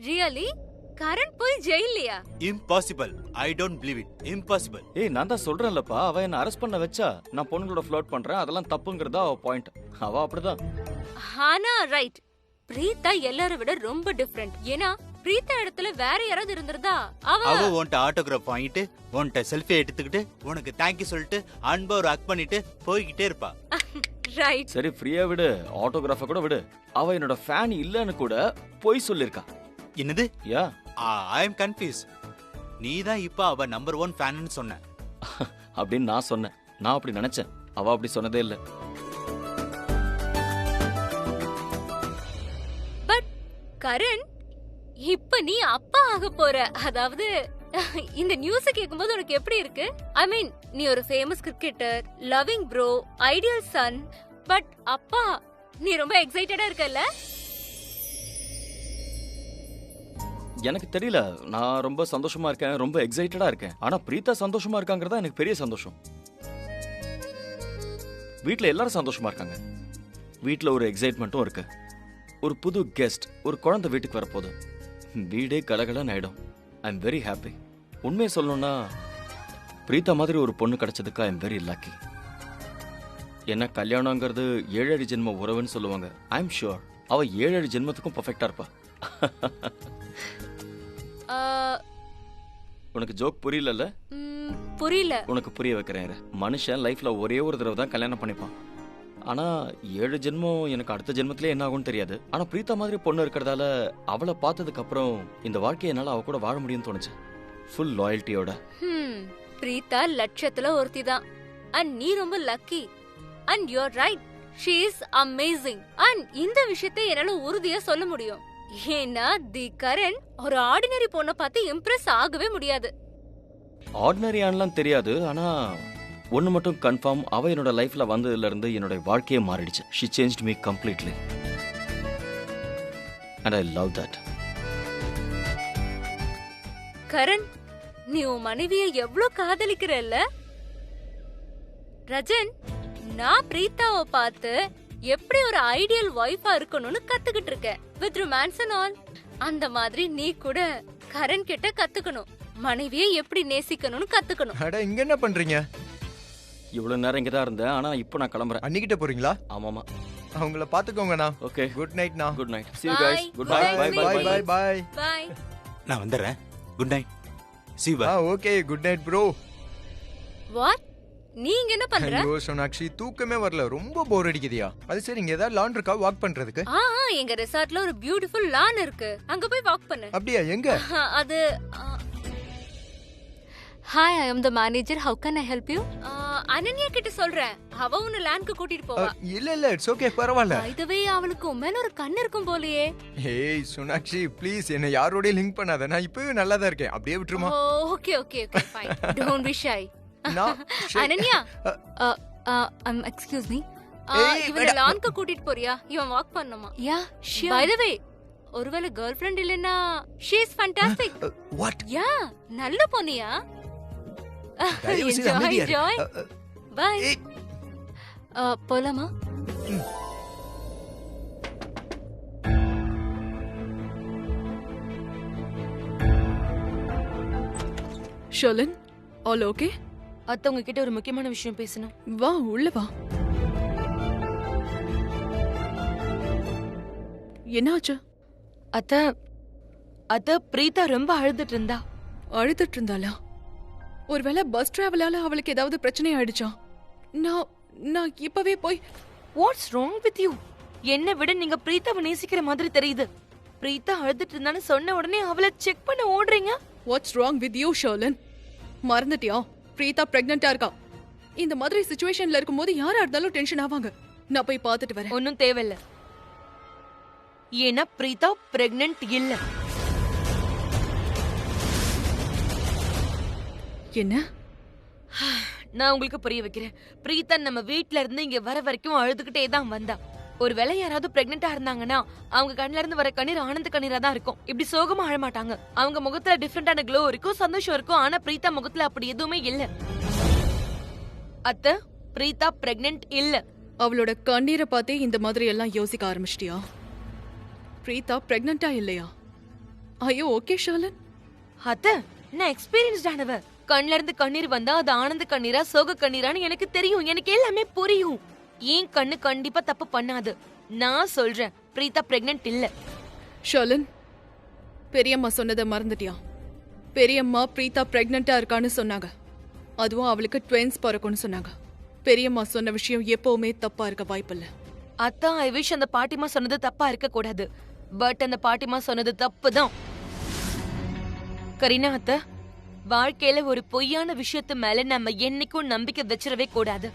Really? Karan போய் ஜெயிலியா? Impossible. I don't believe it. Impossible. ஏய், நான் தான் சொல்றேன்லப்பா, அவ என்ன அரெஸ்ட் பண்ண வச்சா நான் பொண்ணுங்களோட ஃப்ளோட் பண்றேன், அதெல்லாம் தப்புங்கிறதா அவ பாயிண்ட். அவ அப்படிதான். ஆனா ரைட், பிரீத்தா எல்லாரை விட ரொம்ப டிஃபரெண்ட். ஏன்னா பிரீத்தா இடத்துல வேற யாராவது இருந்திருந்தா அவ உன்கிட்ட ஆட்டோகிராஃப் வாங்கிட்டு உன்கிட்ட செல்ஃபி எடுத்துக்கிட்டு உனக்கு தேங்க்யூ சொல்லிட்டு அன்பா ஒரு ஹக் பண்ணிட்டு போய்கிட்டே இருப்பா. ரைட். சரி, ஃப்ரீயா விடு, ஆட்டோகிராஃப கூட விடு. அவ என்னோட ஃபேன் இல்லன்னு கூட போய் சொல்லிருக்கா. என்னது? யா, ஐ அம் கன்ஃபியூஸ். நீ தான் இப்ப அவ நம்பர் 1 ஃபேன்னு சொன்ன. அப்படின்னு நான் சொன்னேன். நான் அப்படி நினைச்சேன், அவ அப்படி சொன்னதே இல்ல. பட் கரண், இப்ப நீ அப்பா ஆக போற. அதாவது இந்த நியூஸ் கேக்கும்போது உனக்கு எப்படி இருக்கு? ஐ மீன், நீ ஒரு famous cricketer, loving bro, ideal son, but அப்பா. நீ ரொம்ப எக்ஸைட்டடா இருக்கல்ல? எனக்கு தெரியல, நான் ரொம்ப சந்தோஷமா இருக்கேன், ரொம்ப எக்ஸைட்டடா இருக்கேன். ஆனா பிரீத்தா சந்தோஷமா இருக்காங்கறதா எனக்கு பெரிய சந்தோஷம். வீட்ல எல்லாரும் சந்தோஷமா இருக்காங்க. வீட்ல ஒரு எக்ஸைட்மெண்ட்டும் இருக்கு. ஒரு புது கெஸ்ட், ஒரு குழந்தை வீட்டுக்கு வரப்போகுது. வீடே கலகலன்னு ஆயிடும். I am very happy. உண்மையை சொல்லணும்னா, பிரீத்தா மாதிரி ஒரு பொண்ணு கிடைச்சதுக்கு ஐ எம் வெரி லக்கி. என்ன, கல்யாணங்கிறது 7 ஜென்ம உறவுன்னு சொல்லுவாங்க. ஐ எம் ஷுர் அவ 7 ஜென்மத்துக்கும் பர்ஃபெக்டா இருப்பா. உனக்கு ஜோக் புரியல? புரியல. உனக்கு புரிய வைக்கிறேன். மனுஷன் லைஃப்ல ஒரே ஒரு தடவை தான் கல்யாணம் பண்ணிப்பான். ஆனா 7 ஜென்மம் எனக்கு அடுத்த ஜென்மத்திலே என்ன ஆகும்னு தெரியாது. ஆனா பிரீத்தா மாதிரி பொண்ணு இருக்கிறதால அவளை பார்த்ததுக்கு அப்புறம் இந்த வாழ்க்கையை என்னால அவ கூட வாழ முடியும்னு தோணுச்சு. ஃபுல் லாயல்ட்டியோட. பிரீத்தா லட்சத்துல ஒருத்தி தான். அண்ட் நீ ரொம்ப lucky. And you are right, she is amazing. And இந்த விஷயத்தை என்னால உறுதியா சொல்ல முடியும். ஏன்னா தி கரண் ஒரு ஆர்டினரி பொண்ணை பார்த்து இம்ப்ரெஸ் ஆகவே முடியாது. ஆர்டினரி ஆனலாம் தெரியாது, ஆனா ஒன்னு மட்டும் கன்ஃபார்ம், அவ என்னோட லைஃப்ல வந்ததுல இருந்து என்னோட வாழ்க்கையே மாறிடுச்சு. She changed me completely. And I love that. Karan, நீ உன் மனைவியை எவ்வளவு காதலிக்கிறல்ல? ரஜன், நான் பிரீத்தாவை பார்த்து எப்படி ஒரு ஐடியல் வைஃபா இருக்கணும்னு கத்துக்கிட்டு இருக்கேன். With romance and all. அந்த மாதிரி நீ கூட கரண் கிட்ட கத்துக்கணும். மனைவியை எப்படி நேசிக்கணும்னு கத்துக்கணும். அட, இங்க என்ன பண்றீங்க? இவ்வளவு நேரம் இங்கதான் இருந்தேன், ஆனா இப்போ நான் கிளம்புறேன். அன்னிக்கிட்ட போறீங்களா? ஆமாமா. அவங்கள பாத்துக்கோங்கண்ணா. ஓகே, குட் நைட்ண்ணா. Good night. See you guys. Good bye night. Bye bye bye bye. Bye. நான் வந்துறேன். Good night. See you. Okay, good night bro. What? நீங்க என்ன பண்ற? ஐயோ சோனாக்ஷி, தூக்கமே வரல, ரொம்ப போர் அடிக்குதியா? அது சரி, இங்க ஏதாவது லான் இருக்கா வாக் பண்றதுக்கு? எங்க ரிசார்ட்ல ஒரு பியூட்டிஃபுல் லான் இருக்கு. அங்க போய் வாக் பண்ணு. அப்படியா? எங்க? அது hi, I am the manager. How can I help you? Ananya கிட்ட சொல்றேன். அவ உன்னை லான்க்கு கூட்டிட்டு போவா. இல்ல, இட்ஸ் ஓகே, பரவாயில்ல. பை தி வே, அவளுக்கு உன் மேல ஒரு கண்ணு இருக்கும் போலயே. ஏய் சோனாக்ஷி, ப்ளீஸ் என்ன யாரோட லிங்க் பண்ணாத. நான் இப்பவே நல்லா தான் இருக்கேன். அப்படியே விட்டுருமா? Okay okay okay, fine. Don't be shy. Ananya, excuse me. இவனை லான்க்கு கூட்டிட்டு போறியா? இவன் வாக் பண்ணுமா? யா, ஷூர். பை தி வே, ஒருவேளை கேர்ள் ஃப்ரெண்ட் இல்லனா, ஷீ இஸ் ஃபேண்டாஸ்டிக். வாட்? யா, நல்ல பொண்ணியா? Enjoy. Bye. போலாமா? ஷோலன், ஆல் ஓகே? அத்த, உங்ககிட்ட ஒரு முக்கியமான விஷயம் பேசணும். வா, உள்ள வா. என்னாச்சு? அத்த பிரீதா ரொம்ப அழுதுட்டு இருந்தா. அழுதுட்டு இருந்தாளா? ஒருவேளை பஸ் டிராவலால அவளுக்கு ஏதாவது பிரச்சனை ஆயிடுச்சா? நான் இப்பவே போய். Watts wrong with you? என்ன விட நீங்க பிரீதாவை நேசிக்கிற மாதிரி தெரியுது. பிரீதா அழுதுட்டு இருந்தான்னு சொன்ன உடனே அவளை செக் பண்ண ஓடுறீங்க. What's wrong with you Sholan? மறந்துட்டியா? பிரீதா பிரெக்னெண்டா இருக்கா. இந்த மாதிரி சிச்சுவேஷன்ல இருக்கும்போது யாரா இருந்தாலும் டென்ஷன் ஆவாங்க. நான் போய் பார்த்துட்டு வரேன். ஒன்னும் தேவையில்ல. ஏன்னா பிரீதா பிரெக்னென்ட் இல்ல. என்ன? நான் உங்களுக்கு புரிய வைக்கிறேன். பிரீதா நம்ம வீட்ல இருந்து இங்க வர வரைக்கும் அழுதுகிட்டே தான் வந்தா. ஒருவேளை யாராவது பிரெக்னெண்டா இருந்தாங்கன்னா அவங்க கண்ணுல இருந்து வர கண்ணீர் ஆனந்த கண்ணீரா தான் இருக்கும். இப்படி சோகமா அழ மாட்டாங்க. அவங்க முகத்துல டிஃபரெண்டான க்ளோ இருக்கும், சந்தோஷம் இருக்கும். ஆனா பிரீதா முகத்துல அப்படி எதுவுமே இல்ல. அத்த, பிரீதா பிரெக்னென்ட் இல்ல. அவளோட கண்ணீரை பார்த்தே இந்த மாதிரி எல்லாம் யோசிக்க ஆரம்பிச்சிட்டியா? பிரீதா பிரெக்னெண்டா இல்லையா? ஐயோ ஓகே ஷர்லன். அத்த, நான் எக்ஸ்பீரியன்ஸ்ட் ஆனவ. கண்ல இருந்து கண்ணீர் வந்தா அது ஆனந்த கண்ணீரா சோக கண்ணீரான்னு எனக்கு தெரியும். எனக்கு எல்லாமே புரியும். ஏன் கண்ணு கண்டிப்பா தப்பு பண்ணாது. நான் சொல்றேன், பிரீதா பிரெக்னன்ட் இல்ல. ஷர்லன், பெரியம்மா சொன்னதை மறந்துட்டியா? பெரியம்மா பிரீதா பிரெக்னண்டா இருக்கான்னு சொன்னாங்க. அதுவும் அவளுக்கு ட்வின்ஸ் பிறக்கும்னு சொன்னாங்க. பெரியம்மா சொன்ன விஷயம் எப்பவுமே தப்பா இருக்க வாய்ப்பில்ல. அத்தா, ஐ விஷ் அந்த பாட்டிமா சொன்னது தப்பா இருக்க கூடாது. பட் அந்த பாட்டிமா சொன்னது தப்புதான். கரீனா அத்த, வாழ்க்கையில ஒரு பொய்யான விஷயத்து மேல நம்ம என்னைக்கும் நம்பிக்கை வச்சிடவே கூடாது.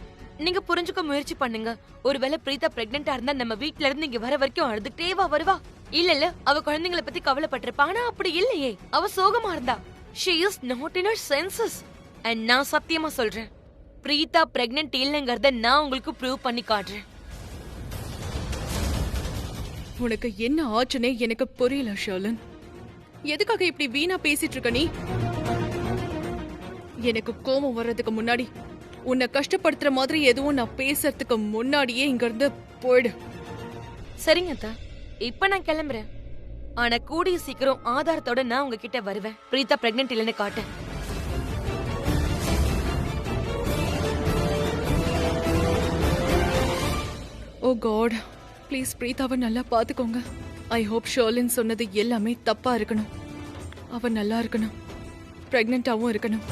நீங்க புரிஞ்சுக்க முயற்சி பண்ணுங்க. ஒருவேளை பிரீதா பிரெக்னெண்டா இருந்தா நம்ம வீட்ல இருந்து இங்க வர வரைக்கும் அழுதுகிட்டேவா வருவா? இல்ல அவ குழந்தைங்களை பத்தி கவலைப்பட்டிருப்பா. ஆனா அப்படி இல்லையே, அவ சோகமா இருந்தா. She is not in her senses. And நான் சத்தியமா சொல்றேன், பிரீதா பிரெக்னென்ட் இல்லங்கறத நான் உங்களுக்கு ப்ரூவ் பண்ணி காட்டுறேன். உனக்கு என்ன ஆச்சுனே எனக்கு புரியல ஷர்லன். எதுக்காக இப்படி வீணா பேசிட்டு இருக்க நீ? எனக்கு கோபம் வர்றதுக்கு முன்னாடி, உன்னை கஷ்டப்படுத்துற மாதிரி எதுவும் நான் பேசுறதுக்கு முன்னாடியே இங்க இருந்து போயிடு. சரிங்க அத்தா, இப்ப நான் கிளம்புறேன். ஆனா கூடிய சீக்கிரம் ஆதாரத்தோட நான் உங்ககிட்ட வருவேன். பிரீதா பிரெக்னென்ட் இல்லைன்னு காட்டேன். ஓ காட், ப்ளீஸ் பிரீதாவை நல்லா பாத்துக்கோங்க. ஐ ஹோப் ஷர்லின் சொன்னது எல்லாமே தப்பா இருக்கணும். அவ நல்லா இருக்கணும், பிரெக்னென்டாவும் இருக்கணும்.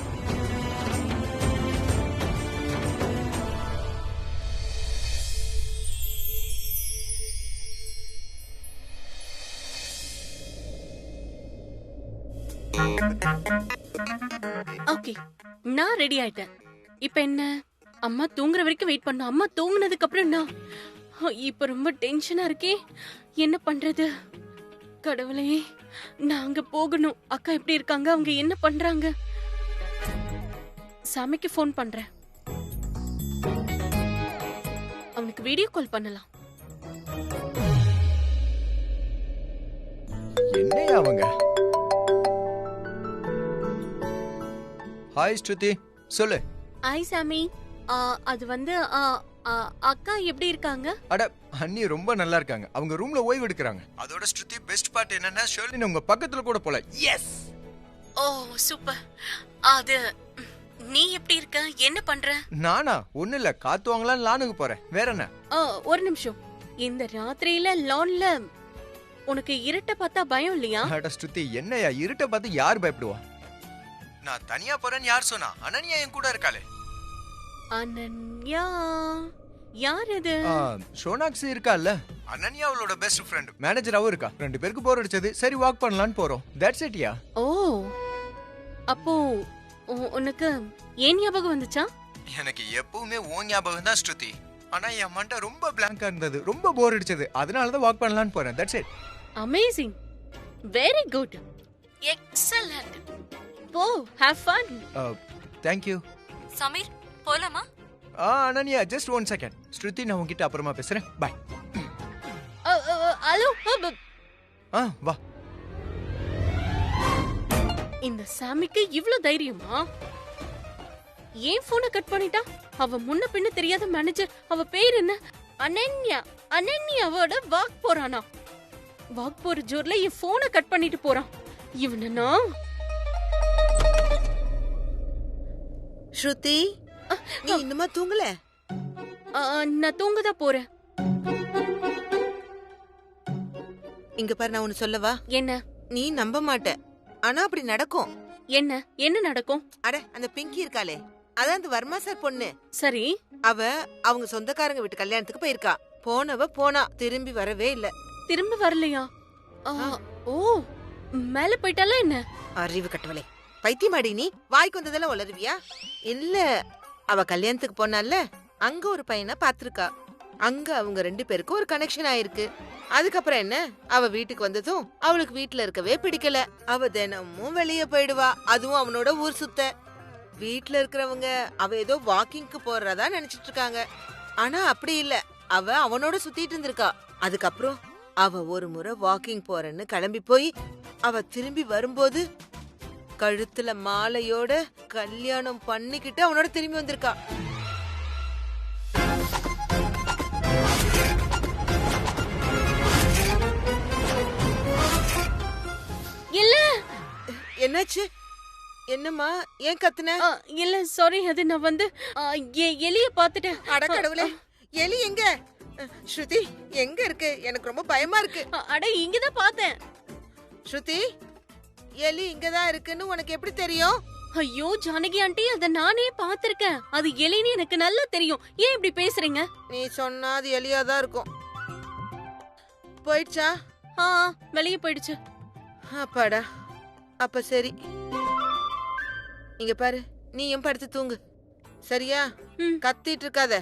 ஓகே, நான் ரெடி ஆயிட்டேன். இப்ப என்ன, அம்மா தூங்குற வரைக்கும் வெயிட் பண்ணோம். அம்மா தூங்குனதுக்கு அப்புறம் நான் இப்ப ரொம்ப டென்ஷனா இருக்கே. என்ன பண்றது? கடவுளே, நான் அங்க போகணும். அக்கா எப்படி இருக்காங்க? அவங்க என்ன பண்றாங்க? சாமிக்கு ஃபோன் பண்றேன். அவனுக்கு வீடியோ கால் பண்ணலாம். என்னையா அவங்க? ஹாய் ஸ்ருதி, சொல்லு. ஹாய் சாமி. அது வந்து அக்கா எப்படி இருக்காங்க? அட அண்ணி ரொம்ப நல்லா இருக்காங்க. அவங்க ரூம்ல ஓய்வு எடுக்கறாங்க. அதோட ஸ்ருதி பெஸ்ட் பார்ட் என்னன்னா, ஷர்லின் உங்க பக்கத்துல கூட போல. எஸ். ஓ சூப்பர். அது நீ எப்படி இருக்க? என்ன பண்ற? நானா ஒண்ணு இல்ல, காத்து வாங்கலாம் லானுக்கு போறேன். வேற என்ன? ஒரு நிமிஷம். இந்த ராத்திரியில லான்ல உனக்கு இருட்ட பார்த்தா பயம் இல்லையா? அட ஸ்ருதி, என்னையா இருட்ட பார்த்து யார் பயப்படுவா? நான் தனியா போறேன்னு யார் சொன்னா? அனன்யா என் கூட இருக்காளே. அனன்யா யார் அது? ஷோனாக்ஸ் இருக்கால்ல, அனன்யா அவளோட பெஸ்ட் ஃப்ரெண்ட், மேனேஜராவும் இருக்கா. ரெண்டு பேருக்கு போர் அடிச்சது, சரி வாக் பண்ணலாம்னு போறோம். That's it yeah. ஓ, அப்போ உனக்கு ஏன் ஞாபகம் வந்துச்சா? எனக்கு எப்பவுமே ஓ ஞாபகம் தான் ஸ்ருதி. ஆனா என் மண்டை ரொம்ப பிளாங்கா இருந்தது, ரொம்ப போர் அடிச்சது. அதனால தான் வாக் பண்ணலாம்னு போறேன். That's it. Amazing, very good, excellent. போ, have fun. Thank you. Sameer, போலாமா? Ananya just 1 second. ஸ்ருதி, நான் உன்கிட்ட அப்புறமா பேசுறேன். பை. ஹலோ. வா. இந்த சாமிக்கு இவ்ளோ தைரியமா? ஏன் போனை கட் பண்ணிட்டா? அவ முன்ன பின்ன தெரியாத மேனேஜர். அவ பேர் என்ன? அனன்யா. அனன்யாவோட வாக் போறானா? வாக் போற ஜோர்ல என் போனை கட் பண்ணிட்டு போறான். இவனா? ஸ்ருதி, நீ இன்னுமா தூங்கல? நான் தூங்கதான் போறேன். இங்க பாரு, நான் ஒன்னு சொல்லவா? என்ன? நீ நம்ப மாட்ட, ஆனா அப்படி நடக்கும். என்ன என்ன நடக்கும்? அட, அந்த பிங்கி இருக்காளே, அதான் அந்த வர்மா சார் பொண்ணு. சரி, அவ அவங்க சொந்தக்காரங்க வீட்டு கல்யாணத்துக்கு போயிருக்கா. போனவ போனா, திரும்பி வரவே இல்ல. திரும்ப வரலையா? ஓ, மேல போயிட்டால என்ன? அறிவு கட்டவளே, பைத்தியமாடி நீ. வாய்க்கு வந்ததெல்லாம் வளருவியா? இல்ல, அவ கல்யாணத்துக்கு போனால அங்க ஒரு பையனை பாத்திருக்கா. அங்க அவங்க 2 பேருக்கும் ஒரு கனெக்ஷன் ஆயிருக்கு. அதுக்கப்புறம் என்ன, அவ வீட்டுக்கு வந்ததும் அவளுக்கு வீட்டுல இருக்கவே பிடிக்கல. அவ தினமும் வெளியே போயிடுவா, அதுவும் அவனோட ஊர் சுத்த. வீட்டுல இருக்கிறவங்க அவ ஏதோ வாக்கிங்க்கு போறதா நினைச்சிட்டு இருக்காங்க. ஆனா அப்படி இல்ல, அவ அவனோட சுத்திட்டு இருந்திருக்கா. அதுக்கப்புறம் அவ ஒரு முறை வாக்கிங் போறேன்னு கிளம்பி போய் அவ திரும்பி வரும்போது கழுத்துல மாலையோட கல்யாணம் பண்ணிக்கிட்டு அவனோட திரும்பி வந்திருக்கா. இல்ல என்னாச்சு? என்னம்மா ஏன் கத்துன? இல்ல சாரி, அது நான் வந்து எலிய பாத்துட்டேன். அட கடவுளே, எலி எங்க? ஸ்ருதி எங்க இருக்கு? எனக்கு ரொம்ப பயமா இருக்கு. அட இங்கதான் பார்த்தேன். ஸ்ருதி, எலி இங்கதான் இருக்குன்னு உனக்கு எப்படி தெரியும்? ஐயோ ஜானகி ஆண்டி, அத நானே பாத்திருக்கேன். அது எலின்னு எனக்கு நல்லா தெரியும். ஏன் இப்படி பேசுறீங்க? நீ சொன்னா அது எலியாதான் இருக்கும். போயிடுச்சா? வெளியே போயிடுச்சு. அப்பாடா, அப்ப சரி. இங்க பாரு, நீயும் படுத்து தூங்கு, சரியா? கத்திட்டு இருக்காத.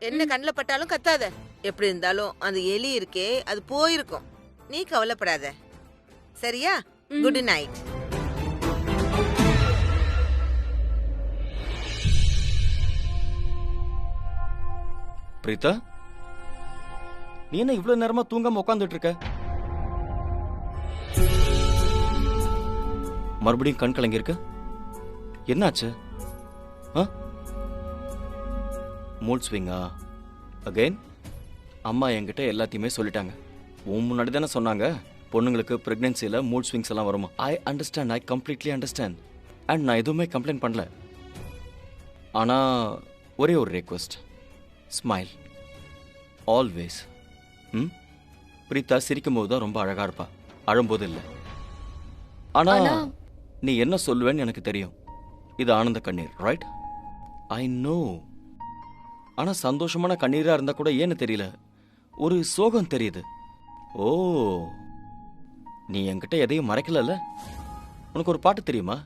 என்ன கண்ணுல பட்டாலும் கத்தாத. எப்படி இருந்தாலும் அந்த எலி இருக்கே, அது போயிருக்கும். நீ கவலைப்படாத, சரியா? Good night. பிரீதா, நீ என்ன இவ்வளவு நேரமா தூங்காம உட்காந்துட்டு இருக்க? மறுபடியும் கண் கலங்கி இருக்க, என்னாச்சு? மூட் ஸ்விங்கா அகைன்? அம்மா என்கிட்ட எல்லாத்தையுமே சொல்லிட்டாங்க. உன் முன்னாடி தானே சொன்னாங்க பொண்ணுங்களுக்கு பிரெக்னன்சில மூட் ஸ்விங்ஸ் எல்லாம் வருமா. I understand, I completely understand. And நான் எதுவுமே கம்ப்ளைண்ட் பண்ணல. ஆனா ஒரே ஒரு ரெக்வெஸ்ட், ஸ்மைல் ஆல்வேஸ். பிரீதா சிரிக்கும் போது தான் ரொம்ப அழகா இருப்பா, அழும்போது இல்லை. ஆனா நீ என்ன சொல்லுவேன்னு எனக்கு தெரியும். இது ஆனந்த கண்ணீர், ரைட்? I know. ஆனா சந்தோஷமான கண்ணீரா இருந்தா கூட ஏன்னு தெரியல, ஒரு சோகம் தெரியுது. ஓ, நீ என்கிட்ட எதையும் மறைக்கலல்ல? உனக்கு ஒரு பாட்டு தெரியுமா?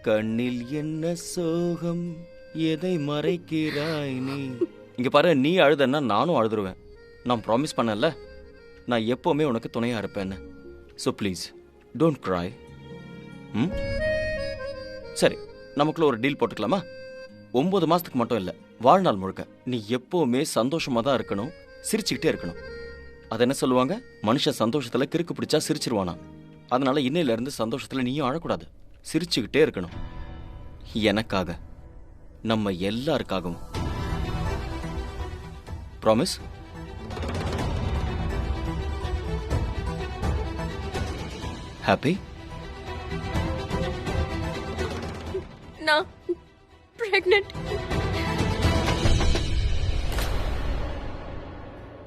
கண்ணில் என்ன சோகம் எதை மறைக்கிறாய் நீ. இங்க பாரு, நீ அழுதன்னா நானும் அழுதுருவேன். நான் ப்ராமிஸ் பண்ணல, நான் எப்பவுமே உனக்கு துணையா இருப்பேன்னு. So please don't cry. சரி, நமக்குள்ள ஒரு டீல் போட்டுக்கலாமா? 9 மாசத்துக்கு மட்டும் இல்ல, வாழ்நாள் முழுக்க நீ எப்பவுமே சந்தோஷமா தான் இருக்கணும், சிரிச்சுக்கிட்டே இருக்கணும். அது என்ன சொல்லுவாங்க, மனுஷன் சந்தோஷத்துல கிறுக்கு பிடிச்சா சிரிச்சிருவானா. அதனால இன்னையில இருந்து சந்தோஷத்துல நீயும் அழக்கூடாது, சிரிச்சுக்கிட்டே இருக்கணும். எனக்காக, நம்ம எல்லாருக்காகவும். ப்ராமிஸ்? ஹாப்பி? நான் pregnant.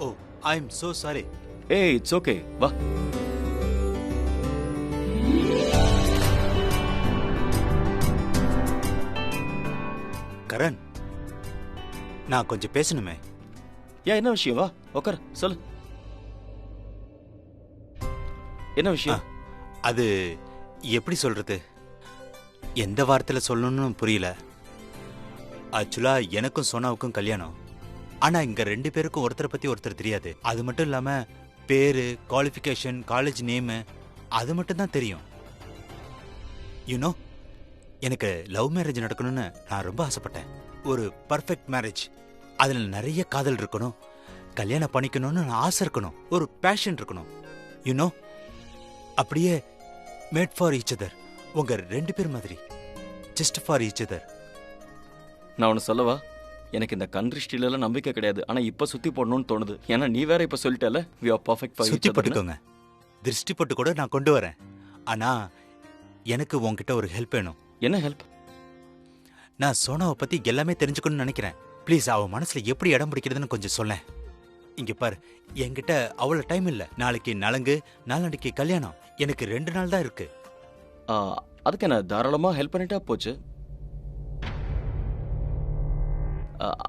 Oh, I am so sorry. ஏய், இட்ஸ் ஓகே, வா. கரண், நான் கொஞ்சம் பேசணுமே. ஏன், என்ன விஷயம்? வா உட்கார், சொல்லு. என்ன விஷயம்? அது எப்படி சொல்றது, எந்த வார்த்தையில சொல்லணும்னு புரியல. ஆக்சுவலா எனக்கும் சோனாவுக்கும் கல்யாணம். ஆனா இங்க 2 பேருக்கும் ஒருத்தரை பத்தி ஒருத்தர் தெரியாது. அது மட்டும் இல்லாம பேரு, குவாலிஃபிகேஷன், காலேஜ் நேமு அது மட்டும் தான் தெரியும். யூனோ, எனக்கு லவ் மேரேஜ் நடக்கணும்னு நான் ரொம்ப ஆசைப்பட்டேன். ஒரு பர்ஃபெக்ட் மேரேஜ், அதுல நிறைய காதல் இருக்கணும், கல்யாணம் பண்ணிக்கணும்னு ஆசை இருக்கணும், ஒரு பேஷன் இருக்கணும். யூனோ, அப்படியே மேட் ஃபார் ஈச் அதர். உங்க 2 பேர் மாதிரி, ஜஸ்ட் ஃபார் ஈச் அதர். நான் ஒன்று சொல்லவா? எனக்கு இந்த கண்ட்ரிஸ்டிலாம் நம்பிக்கை கிடையாது, ஆனா இப்ப சுத்தி போடணும்னு தோணுது. ஏன்னா நீ வேற இப்ப சொல்லிட்டல, we are perfect for each other. சுத்தி போட்டுக்கோங்க, திருஷ்டி போட்டு கூட நான் கொண்டு வரேன். ஆனா எனக்கு உன்கிட்ட ஒரு ஹெல்ப் வேணும். என்ன ஹெல்ப்? நான் சோனாவை பத்தி எல்லாமே தெரிஞ்சுக்கணும்னு நினைக்கிறேன். ப்ளீஸ், அவ மனசுல எப்படி இடம் பிடிக்கிறதுன்னு கொஞ்சம் சொல்லேன். இங்க பாரு, என்கிட்ட அவ்வளவு டைம் இல்ல. நாளைக்கு நலங்கு, நாளான்னைக்கு கல்யாணம். எனக்கு 2 நாள் தான் இருக்கு. அதுக்கு என்ன, தாராளமா ஹெல்ப் பண்ணிட்டா போச்சு.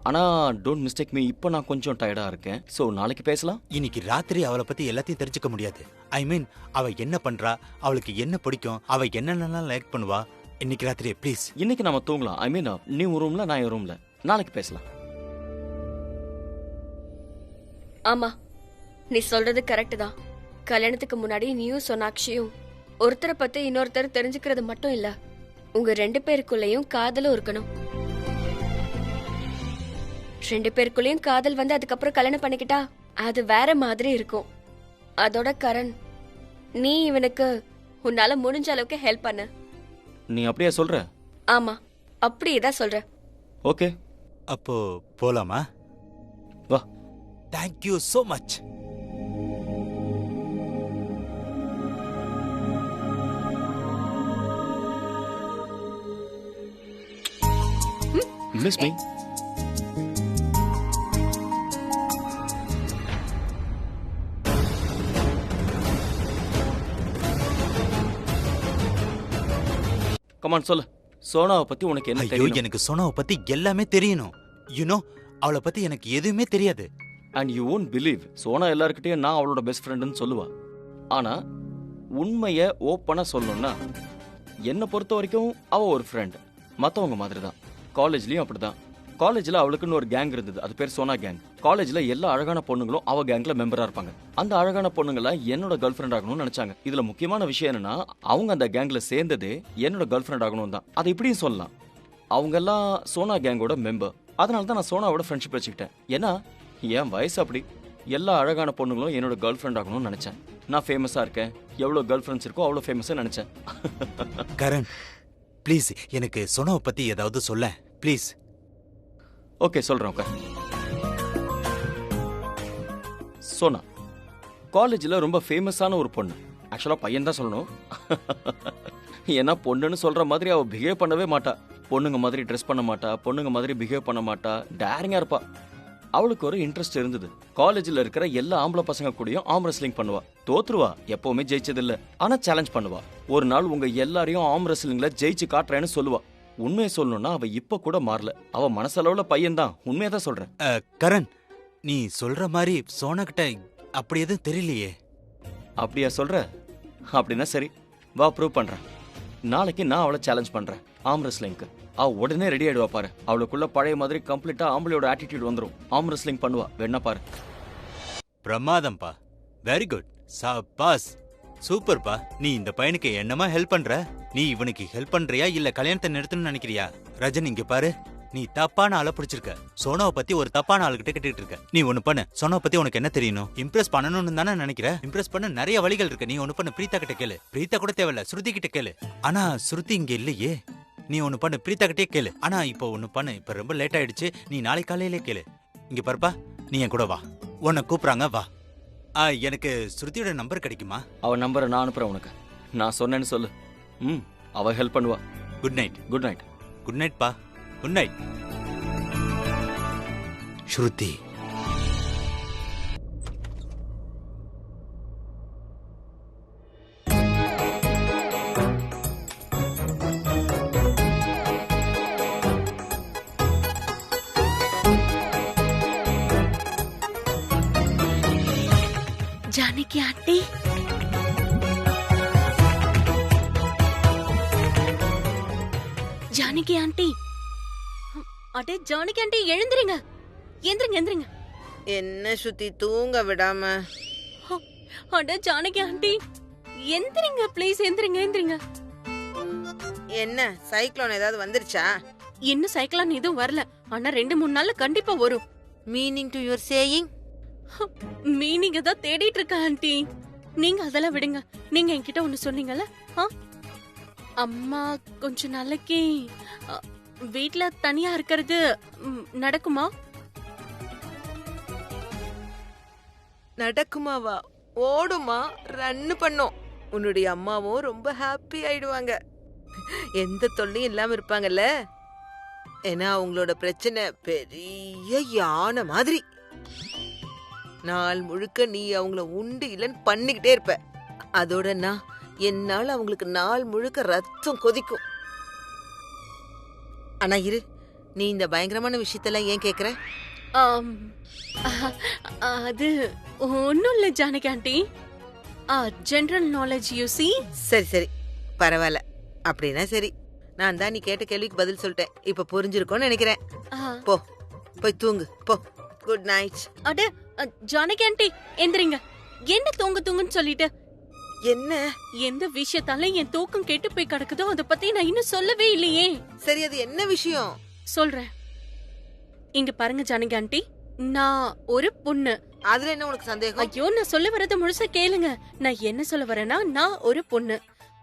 ஆனா டோன்ட் மிஸ்டேக் மீ, இப்போ நான் கொஞ்சம் டயர்டா இருக்கேன். ஸோ நாளைக்கு பேசலாம். இன்னைக்கு ராத்திரி அவளை பத்தி எல்லாத்தையும் தெரிஞ்சுக்க முடியாது. ஐ மீன், அவ என்ன பண்றா, அவளுக்கு என்ன பிடிக்கும், அவ என்னென்னலாம் லைக் பண்ணுவா. இன்னைக்கு ராத்திரி ப்ளீஸ். இன்னைக்கு நம்ம தூங்கலாம். ஐ மீன், நீ ஒரு ரூம்ல, நான் ஒரு ரூம்ல. நாளைக்கு பேசலாம். ஆமா, நீ சொல்றது கரெக்ட் தான். கல்யாணத்துக்கு முன்னாடி நீயும் சோனாக்ஷியும் ஒருத்தரை பத்தி இன்னொருத்தர் தெரிஞ்சுக்கிறது மட்டும் இல்ல, உங்க 2 பேருக்குள்ளேயும் காதலும் இருக்கணும். 2 பேருக்குள்ளேயும் காதல் வந்து அதுக்கப்புறம் கல்யாணம் பண்ணிக்கிட்டா அது வேற மாதிரி இருக்கும். அதோட கரண், நீ இவனுக்கு உன்னால முடிஞ்ச அளவுக்கு ஹெல்ப் பண்ணு. நீ அப்படியே சொல்ற? ஆமா, அப்படியேதான் சொல்ற. ஓகே, அப்போ போலாமா? வா. Thank you so much. Miss me? Come on சொல்லு, சோனாவை பத்தி உனக்கு என்ன ஐயோ தெரியும்? எனக்கு சோனாவை பத்தி எல்லாமே தெரியணும். யூனோ அவளை பத்தி எனக்கு எதுவுமே தெரியாது. And you won't believe, Sona எல்லார்கிட்டயும் நான் அவளோட பெஸ்ட் ஃப்ரெண்டுன்னு சொல்லுவா. ஆனா உண்மையை ஓப்பனா சொல்லணும்னா என்னை பொறுத்த வரைக்கும் அவ ஒரு ஃப்ரெண்ட், மற்றவங்க மாதிரி தான். காலேஜ்லயும் அப்படிதான். காலேஜில் அவளுக்குன்னு ஒரு கேங் இருந்தது, அது பேர் சோனா கேங். காலேஜில் எல்லா அழகான பொண்ணுங்களும் அவ கேங்ல மெம்பரா இருப்பாங்க. அந்த அழகான பொண்ணுங்களை என்னோட கேர்ள் ஃப்ரெண்ட் ஆகணும்னு நினைச்சாங்க. இதுல முக்கியமான விஷயம் என்னன்னா, அவங்க அந்த கேங்ல சேர்ந்ததே என்னோட கேர்ள் ஃப்ரெண்ட் ஆகணும் தான். அதை இப்படியும் சொல்லலாம், அவங்க எல்லாம் சோனா கேங்கோட மெம்பர். அதனால தான் நான் சோனாவோட ஃப்ரெண்ட்ஷிப் வச்சுக்கிட்டேன். ஏன்னா என் வயசு அப்படி. எல்லா அழகான பொண்ணுங்களும் என்னோட கேர்ள் ஃப்ரெண்ட் ஆகணும்னு நினைச்சேன். நான் ஃபேமஸா இருக்கேன், எவ்வளோ கேர்ள் ஃப்ரெண்ட்ஸ் இருக்கோ அவ்வளோ ஃபேமஸா நினைச்சேன். கரண் ப்ளீஸ் எனக்கு சோனாவை பத்தி ஏதாவது சொல்ல ப்ளீஸ். ஓகே சொல்றேன். ஓகே, சோனா காலேஜில் ரொம்ப ஃபேமஸான ஒரு பொண்ணு. ஆக்சுவலாக பையன் தான் சொல்லணும். ஏன்னா பொண்ணுன்னு சொல்ற மாதிரி அவள் பிஹேவ் பண்ணவே மாட்டா. பொண்ணுங்க மாதிரி ட்ரெஸ் பண்ண மாட்டா, பொண்ணுங்க மாதிரி பிஹேவ் பண்ண மாட்டா, டேரிங்காக இருப்பா. அவளுக்கு ஒரு இன்ட்ரெஸ்ட் இருந்தது. காலேஜில் இருக்கிற எல்லா ஆம்பளை பசங்க கூடயும் ஆர்ம் ரெஸ்லிங் பண்ணுவா. தோத்துருவா, எப்பவுமே ஜெயிச்சதில்லை. ஆனால் சேலஞ்ச் பண்ணுவா. ஒரு நாள் உங்க எல்லாரையும் ஆர்ம் ரெஸ்லிங்ல ஜெயிச்சு காட்டுறேன்னு சொல்லுவா. உண்மையை சொல்லணும்னா அவ இப்ப கூட மாறல. அவ மனசளவுல பையன்தான், உண்மையை தான் சொல்றேன். கரண் நீ சொல்ற மாதிரி சோனா கிட்ட அப்படி எதுவும் தெரியலையே. அப்படியா சொல்ற? அப்படின்னா சரி, வா ப்ரூவ் பண்றேன். நாளைக்கு நான் அவளை சேலஞ்ச் பண்றேன் ஆர்ம் ரெஸ்லிங்க்கு. அவ உடனே ரெடி ஆயிடுவா பாரு. அவளுக்குள்ள பழைய மாதிரி கம்ப்ளீட்டா ஆம்பளையோட ஆட்டிடியூட் வந்துடும். ஆர்ம் ரெஸ்லிங் பண்ணுவா, வேணா பாரு. பிரமாதம்பா, வெரி குட், சபாஸ், சூப்பர்ப்பா. நீ இந்த பையனுக்கு என்னமா ஹெல்ப் பண்ற? நீ இவனுக்கு ஹெல்ப் பண்றியா இல்ல கல்யாணத்தை நிறுத்தணும்னு நினைக்கிறியா? ரஜன் இங்க பாரு, நீ தப்பான ஆளை பிடிச்சிருக்க. சோனாவை பத்தி ஒரு தப்பான ஆளுகிட்ட கேட்டுட்டு இருக்க. நீ ஒண்ணு பண்ணு, சோனாவை பத்தி உனக்கு என்ன தெரியணும்? இம்ப்ரெஸ் பண்ணணும்னு தானே நினைக்கிற? இம்ப்ரெஸ் பண்ண நிறைய வழிகள் இருக்கு. நீ ஒண்ணு பண்ணு, பிரீதா கிட்ட கேளு. பிரீதா கூட தேவையில்ல, ஸ்ருதி கிட்ட கேளு. ஆனா ஸ்ருதி இங்க இல்லையே. நீ ஒண்ணு பண்ணு, பிரீதா கிட்டே கேளு. ஆனா இப்போ ஒண்ணு பண்ணு, இப்ப ரொம்ப லேட் ஆயிடுச்சு, நீ நாளை காலையிலே கேளு. இங்க பாருப்பா, நீ என் கூட வா, உன்னை கூப்பிடுறாங்க, வா. எனக்கு ஸ்ருதியோட நம்பர் கிடைக்குமா? அவ நம்பரை நான் அனுப்புறேன் உனக்கு. நான் சொன்னேன்னு சொல்லு. அவ ஹெல்ப் பண்ணுவா. Good night. Good night. Good night பா, குட் நைட். ஸ்ருதி ஜானகி ஆண்டி, ஜானகி ஆண்டி, அடே ஜானகி ஆண்டி எழுந்திருங்க, எந்திரிங்க எந்திரிங்க. என்ன சுத்தி தூங்க விடாம? அட ஜானகி ஆண்டி எந்திரிங்க ப்ளீஸ், எந்திரிங்க எந்திரிங்க. என்ன சைக்ளோன் ஏதாவது வந்துருச்சா? இன்னும் சைக்கிளான் எதுவும் வரல, ஆனா 2-3 நாள்ல கண்டிப்பா வரும். Meaning to your saying? Meaning தான் தேடிட்டு இருக்க ஆண்டி. நீங்க அதெல்லாம் விடுங்க. நீங்க என்கிட்ட ஒண்ணு சொன்னீங்கல்ல, அம்மா கொஞ்ச நாளைக்கு வீட்ல தனியா இருக்கிறது நடக்குமா? நடக்குமாவா? ஓடுமா, ரன் பண்ணும். உன்னுடைய அம்மாவும் ரொம்ப ஹாப்பி ஆயிடுவாங்க, எந்த தொல்லையும் இல்லாம இருப்பாங்கல்ல. ஏன்னா அவங்களோட பிரச்சனை பெரிய யானை மாதிரி. நாள் முழுக்க நீ அவங்கள உண்டு இல்லைன்னு பண்ணிக்கிட்டே இருப்ப. அதோட நான் என்னால அவங்களுக்கு நாள் முழுக்க ரத்தம் கொதிக்கும். ஆனா இரு, நீ இந்த பயங்கரமான விஷயத்தெல்லாம் ஏன் கேக்குற? அது ஒன்னும் இல்ல Janaki aunty, general knowledge you see. சரி சரி பரவாயில்ல, அப்படின்னா சரி. நான் தான் நீ கேட்ட கேள்விக்கு பதில் சொல்லிட்டேன். இப்ப புரிஞ்சிருக்கோன்னு நினைக்கிறேன். போ போய் தூங்கு போ. Good night. அட ஜானகி ஆண்டி எந்திரிங்க. என்ன தூங்க தூங்குன்னு சொல்லிட்டு? என்ன எந்த விஷயத்தால என் தூக்கம் கெட்டு போய் கிடக்குதோ அதை பத்தி நான் இன்னும் சொல்லவே இல்லையே. சரி, அது என்ன விஷயம்? சொல்றேன். இங்க பாருங்க ஜானகி ஆண்டி, நான் ஒரு பொண்ணு. அதுல என்ன உனக்கு சந்தேகம்? ஐயோ, நான் சொல்ல வரத முழுசா கேளுங்க. நான் என்ன சொல்ல வரேன்னா, நான் ஒரு பொண்ணு.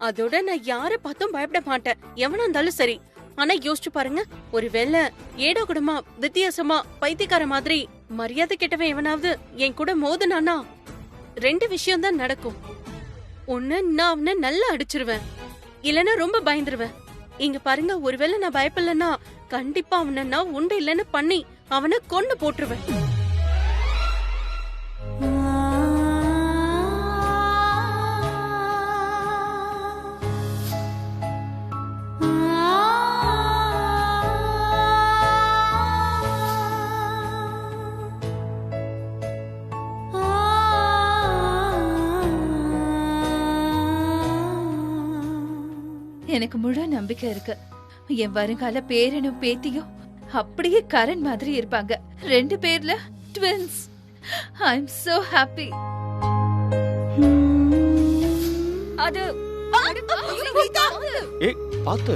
அதோட நான் யார பார்த்தும் பயப்பட மாட்டேன், எவனா இருந்தாலும் சரி. ஆனா யோசிச்சு பாருங்க, ஒருவேளை ஏடோ கூடமா வித்தியாசமா பைத்தியக்கார மாதிரி மரியாதை கெட்டவன் எவனாவது என் கூட மோதுனானா 2 விஷயம் தான் நடக்கும். ஒண்ணு, நான் அவனை நல்லா அடிச்சிருவேன், இல்லனா ரொம்ப பயந்துருவேன். இங்க பாருங்க, ஒருவேளை நான் பயப்படலன்னா கண்டிப்பா அவனை நான் உண்டு இல்லைன்னு பண்ணி அவனை கொன்னு போட்டுருவேன். எனக்கு முழு நம்பிக்கை இருக்கு. என் வருங்கால பேரனும் பேத்தியும் அப்படியே கரண் மாதிரி இருப்பாங்க. 2 பேர்ல twins. I am so happy. அது ஏய் பாத்து